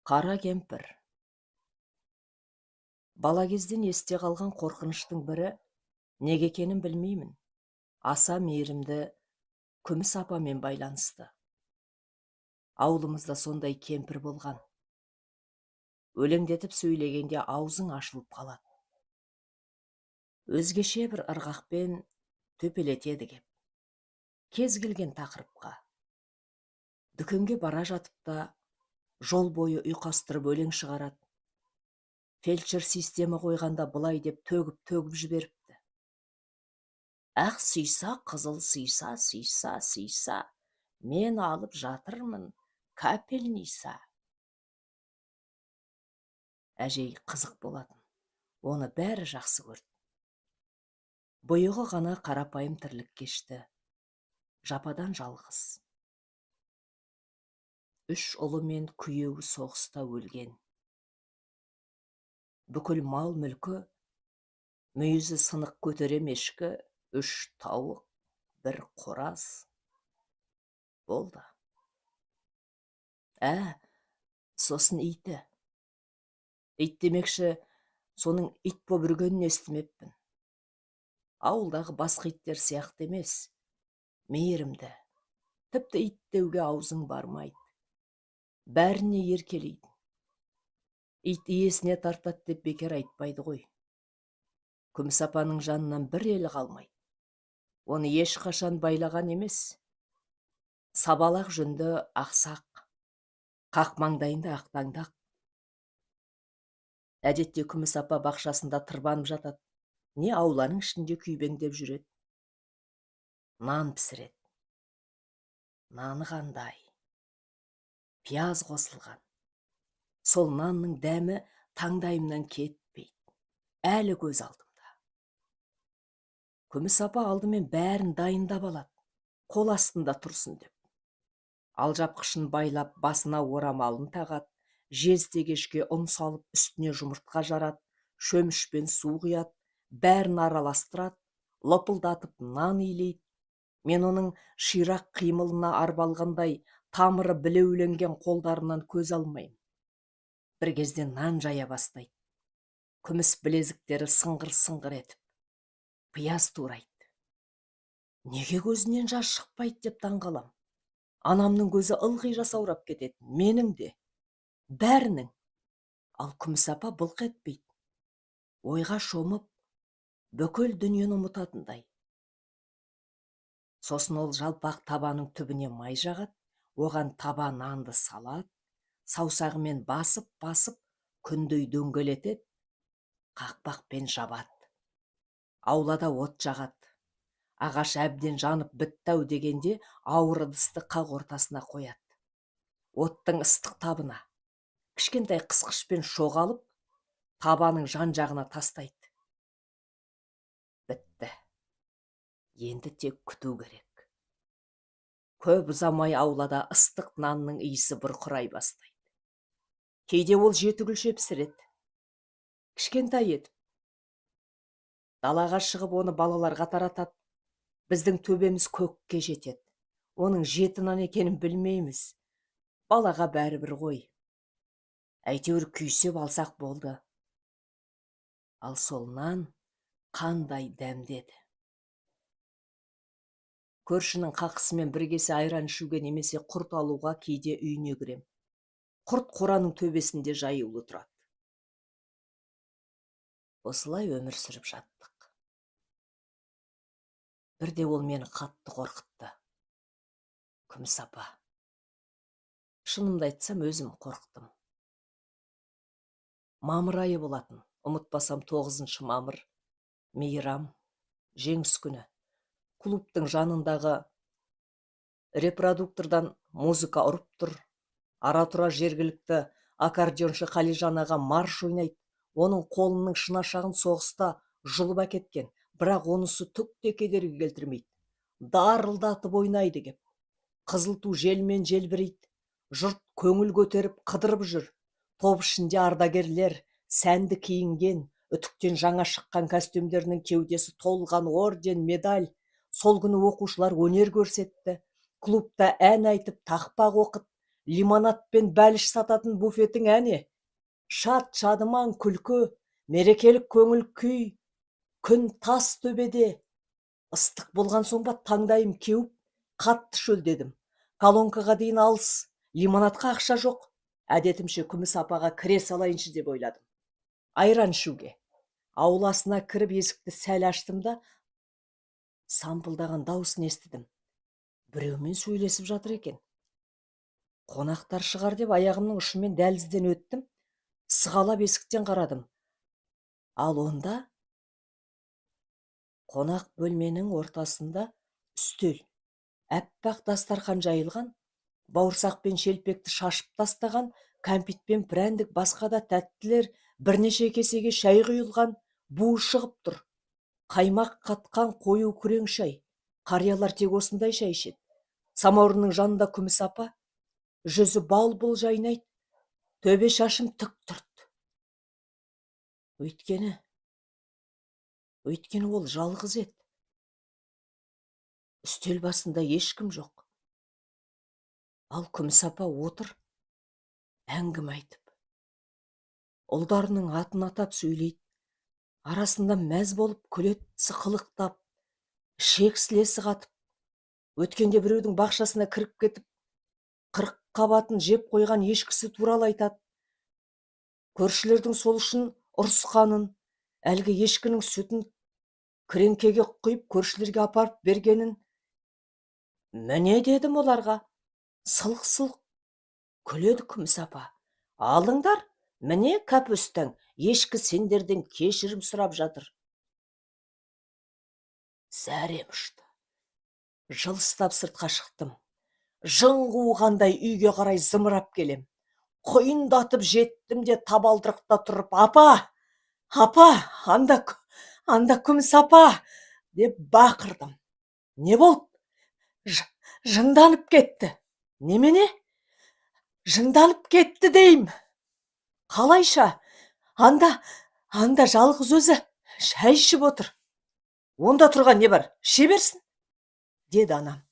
Қара кемпір. Бала кезден есте қалған қорқыныштың бірі, неге екенін білмеймін, аса мейірімді күміс апамен байланысты. Ауылымызда сондай кемпір болған. Өлеңдетіп сөйлегенде аузың ашылып қалады. Өзгеше бір ырғақпен төпелетеді кеп. Кез келген тақырыпқа. Дүкенге бара жатып та жол бойы ұйқастырып өлең шығарады. Фельдшер система қойғанда былай деп төгіп жіберіпті. Ақ сүйса, қызыл сүйса, сүйса, сүйса, мен алып жатырмын капельница. Әжей қызық болатын, оны бәрі жақсы көрді. Бұйығы ғана қарапайым тірлік кешті, жападан жалғыз. 3 ұлы мен күйеуі соғыста өлген. Бүкіл мал мүлкі, мүйізі сынық көтерем ешкі, 3 тауық, 1 қораз. Болды. Сосын иті. Ит демекші, соның ит боп үргенін естімеппін. Ауылдағы басқа иттер сияқты емес, мейірімді. Тіпті ит деуге аузың бармайды. Бәріне еркелейді. Ит иесіне тартады деп бекер айтпайды ғой. Күміс апаның жанынан бір елі қалмайды. Оны ешқашан байлаған емес. Сабалақ жүнді ақсақ, қақ маңдайында ақтаңдақ. Әдетте күміс апа бақшасында тырбанып жатады, не ауланың ішінде күйбеңдеп жүреді. Нан пісіреді. Наны қандай? Пияз қосылған. Сол нанның дәмі таңдайымнан кетпейді. Әлі көз алдымда. Күміс апа алдымен бәрін дайындап алады, қол астында тұрсын деп. Алжапқышын байлап, басына орамалын тағады, жезтегешке ұн салып, үстіне жұмыртқа жарады, шөмішпен су құяды, бәрін араластырады, лыпылдатып нан илейді. Мен оның ширақ қимылына арбалғандай тамыры білеуленген қолдарынан көз алмаймын. Бір кезде нан жая бастайды. Күміс білезіктері сыңғыр-сыңғыр етіп, пияз турайды. Неге көзінен жас шықпайды деп таңғалам. Анамның көзі ылғи жасаурап кетеді, менің де, бәрінің. Ал күміс апа былқ етпейді. Ойға шомып, бүкіл дүниені ұмытатындай. Сосын ол жалпақ табаның түбіне май жағады, оған таба нанды салады, саусағымен басып, күндей дөңгелетеді, қақпақпен жабады. Аулада от жағады. Ағаш әбден жанып бітті-ау дегенде ауыр ыдысты қақ ортасына қояды. Оттың ыстық табына кішкентай қысқышпен шоғалып, табаның жан жағына тастайды. Бітті. Енді тек күту керек. Көп ұзамай аулада ыстық нанның иісі бұрқырай бастайды. Кейде ол 7 күлше пісіреді. Кішкентай етіп. Далаға шығып оны балаларға таратады. Біздің төбеміз көкке жетеді. Оның 7 нан екенін білмейміз. Балаға бәрібір ғой. Әйтеуір күйсеп алсақ болды. Ал сол нан қандай дәмдеді. Көршінің қақысымен бір кесе айран ішуге немесе құрт алуға кейде үйіне кірем. Құрт қораның төбесінде жаюлы тұрады. Осылай өмір сүріп жаттық. Бірде ол мені қатты қорқытты. Күміс апа. Шынымды айтсам, өзім қорықтым. Мамыр айы болатын, ұмытпасам 9 мамыр, мейрам, жеңіс күні. Клубтың жанындағы репродуктордан музыка ұрып тұр. Ара-тұра жергілікті аккордеоншы Қалижан аға марш ойнайды. Оның қолының шынашағын соғыста жұлып әкеткен, бірақ онысы түк те кедергі келтірмейді. Дарылдатып ойнайды кеп. Қызыл ту желмен желбірейді. Жұрт көңіл көтеріп қыдырып жүр. Топ ішінде ардагерлер сәнді киінген, үтіктен жаңа шыққан костюмдерінің кеудесі толған орден, медаль. Сол күні оқушылар өнер көрсетті. Клубта ән айтып, тақпақ оқыт, лимонад пен бәліш сататын буфетің әне. Шат шадыман күлкі, мерекелік көңіл күй, күн тас төбеде. Ыстық болған соң ба таңдайым кеуіп, қатты шөлдедім. Колонкаға дейін алыс, лимонадқа ақша жоқ. Әдетімше күміс апаға кіре салайыншы деп ойладым. Айран ішуге. Ауласына кіріп есікті сәл аштым да, сампылдаған дауысын естідім. Біреумен сөйлесіп жатыр екен. Қонақтар шығар деп аяғымның ұшымен дәлізден өттім. Сығалап есіктен қарадым. Ал онда қонақ бөлменің ортасында үстел, әппақ дастархан жайылған, бауырсақ пен шелпекті шашып тастаған, кәмпит пен прәндік, басқа да тәттілер, бірнеше кесеге шай құйылған, буы шығып тұр. Қаймақ қатқан қою күрең шай. Қариялар тек осындай шай ішеді. Самаурынның жанында күміс апа, жүзі бал-бұл жайнайды, төбе шашым тік тұрды. Өйткені ол жалғыз еді. Үстел басында ешкім жоқ. Ал күміс апа отыр, әңгіме айтып. Ұлдарының атын атап сөйлейді. Арасында мәз болып күлет сықылықтап, ішек сілесі қатып. Өткенде біреудің бақшасына кіріп кетіп, 40 қабатын жеп қойған ешкісі туралы айтады. Көршілердің сол үшін ұрысқанын, әлгі ешкінің сүтін кіреңкеге құйып көршілерге апарып бергенін. Міне дедім оларға. Сылқ-сылқ күледі күміс апа. Алыңдар, міне кәпөстің, ешкі сендерден кешірім сұрап жатыр. Зәрем ұшты. Жылыстап сыртқа шықтым. Жын қуғандай үйге қарай зымырап келем. Құйындатып жеттім де табалдырықта тұрып, апа, анда күміс апа, деп бақырдым. Не болды? Жынданып кетті. Немене? Жынданып кетті дейім. Қалайша? Анда жалғыз өзі шай ішіп отыр. Онда тұрған не бар? Іше берсін, деді анам.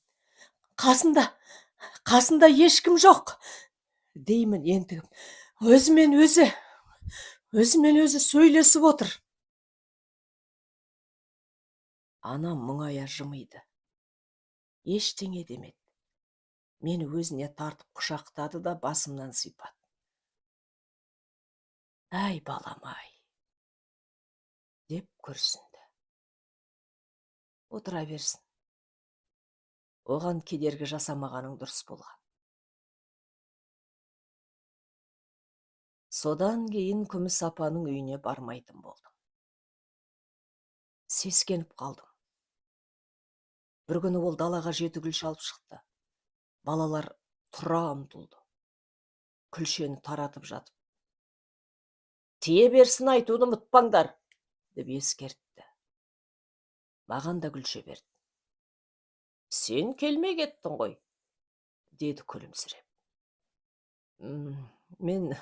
Қасында ешкім жоқ, деймін ентігіп. Өзімен өзі сөйлесіп отыр. Анам мұңая жымиды. Ештеңе демеді. Мені өзіне тартып құшақтады да басымнан сипады. Әй балам-ай, деп күрсінді. Отыра берсін. Оған кедергі жасамағаның дұрыс болған. Содан кейін күміс апаның үйіне бармайтын болдым. Сескеніп қалдым. Бір күні ол далаға жеті күлші алып шықты. Балалар тұра ұмтылды. Күлшені таратып жатып. Тие берсін, айтуды ұмытпаңдар, деп ескертті. Маған да күлше берді. Сен келмей кеттің ғой, деді күлімсіреп. Мен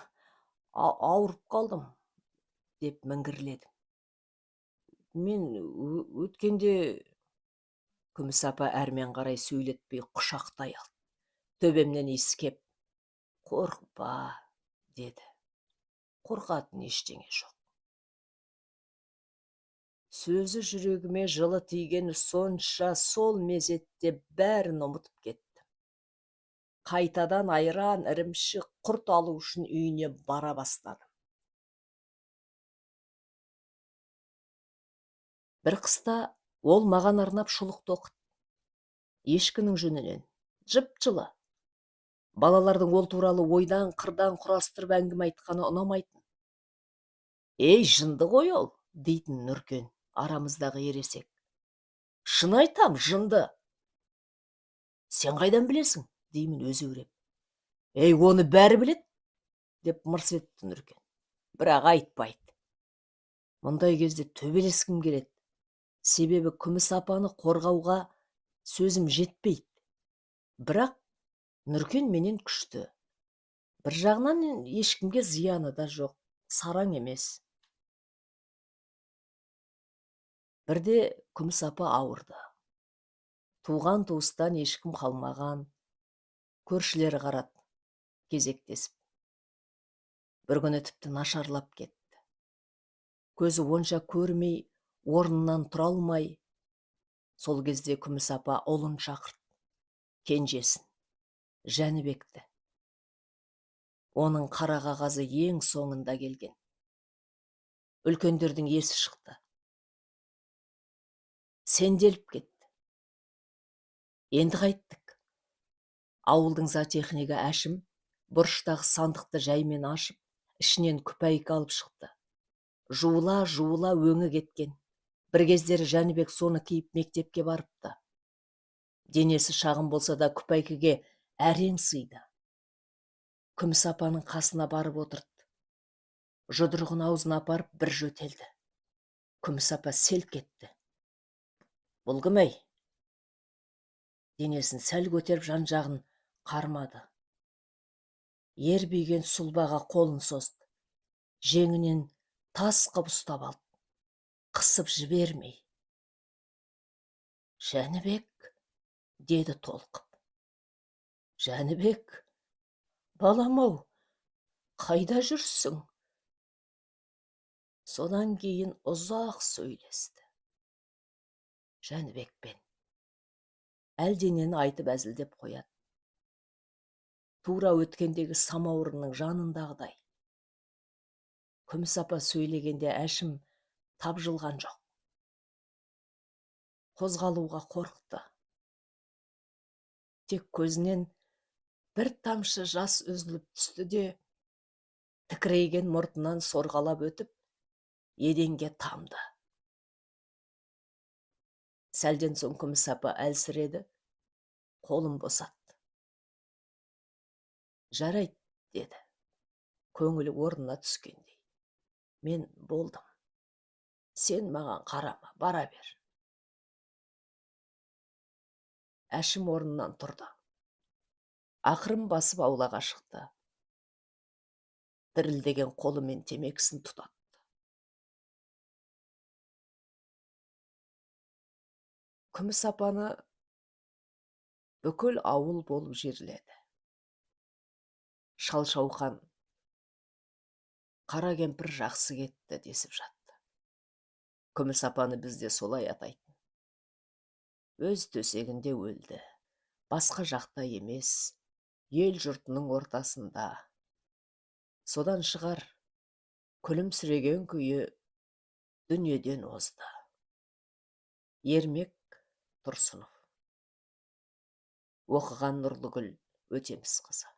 ауырып қалдым, деп міңгірледім. Мен өткенде... Күміс апа әрмен қарай сөйлетпей құшақтай алды. Төбемнен иіскеп, қорықпа, деді. Қорқатын ештеңе жоқ. Сөзі жүрегіме жылы тигені сонша сол мезетте бәрін ұмытып кетті. Қайтадан айран, ірімшік, құрт алу үшін үйіне бара бастадым. Бір қыста ол маған арнап шұлықты оқыды. Ешкінің жүнінен, жып-жылы. Балалардың ол туралы ойдан қырдан құрастырып әңгіме айтқаны ұнамайтын. Ей, жынды ғой ол, дейтін Нұркен, арамыздағы ересек. Шын айтам, жынды. Сен қайдан білесің, деймін өзеуреп. Ей, оны бәрі білет, деп мырс етті Нұркен. Бірақ айтпайды. Мұндай кезде төбелескім келеді. Себебі күміс апаны қорғауға сөзім жетпейді. Бірақ Нұркен менен күшті. Бір жағынан ешкімге зияны да жоқ, сараң емес. Бірде күміс апа ауырды. Туған туыстан ешкім қалмаған. Көршілері қарады. кезектесіп. Бір күні тіпті нашарлап кетті. Көзі онша көрмей, орнынан тұра алмай, сол кезде Күміс апа ұлын шақырды, кенжесін, Жәнібекті. Оның қара қағазы ең соңында келген. Үлкендердің есі шықты. Сенделіп кетті. Енді қайттік. Ауылдың зоотехнигі Әшім бұрыштағы сандықты жаймен ашып, ішінен күпәйкі алып шықты. Жуыла өңі кеткен. Бір кездері Жәнібек соны киіп мектепке барыпты. Денесі шағын болса да күпәйкіге әрең сыйды. Күміс апаның қасына барып отырды. Жұдырығын аузына апарып бір жөтелді. Күміс апа селк етті. Бұл кім ей? Денесін сәл көтеріп жан-жағын қармады. Ербиген сұлбаға қолын созды. Жеңінен тас қып ұстап алды. Қысып жібермей. Жәнібек, деді толқып. Жәнібек, балам-ау, қайда жүрсің? Содан кейін ұзақ сөйлесті. Жәнібекпен. Әлденені айтып әзілдеп қояды. Тура өткендегі самауырынның жанындағыдай. Күміс апа сөйлегенде Әшім тапжылған жоқ. Қозғалуға қорықты. Тек көзінен бір тамшы жас үзіліп түсті де, тікірейген мұртынан сорғалап өтіп, еденге тамды. Сәлден соң Күміс апа әлсіреді, қолын босатты. Жарайды, деді, көңілі орнына түскендей. Мен болдым. Сен маған қарама, бара бер. Әшім орнынан тұрды. Ақырын басып аулаға шықты. Дірілдеген қолымен темекісін тұтатты. Күміс апаны бүкіл ауыл болып жерледі. Шал-шауқан қара кемпір жақсы кетті десіп жатты. Күміс апаны бізде солай атайтын. Өз төсегінде өлді. Басқа жақта емес, ел жұртының ортасында. Содан шығар, күлімсіреген күйі дүниеден озды. Ермек Тұрсынов. Оқыған Нұрлыгүл Өтемісқызы.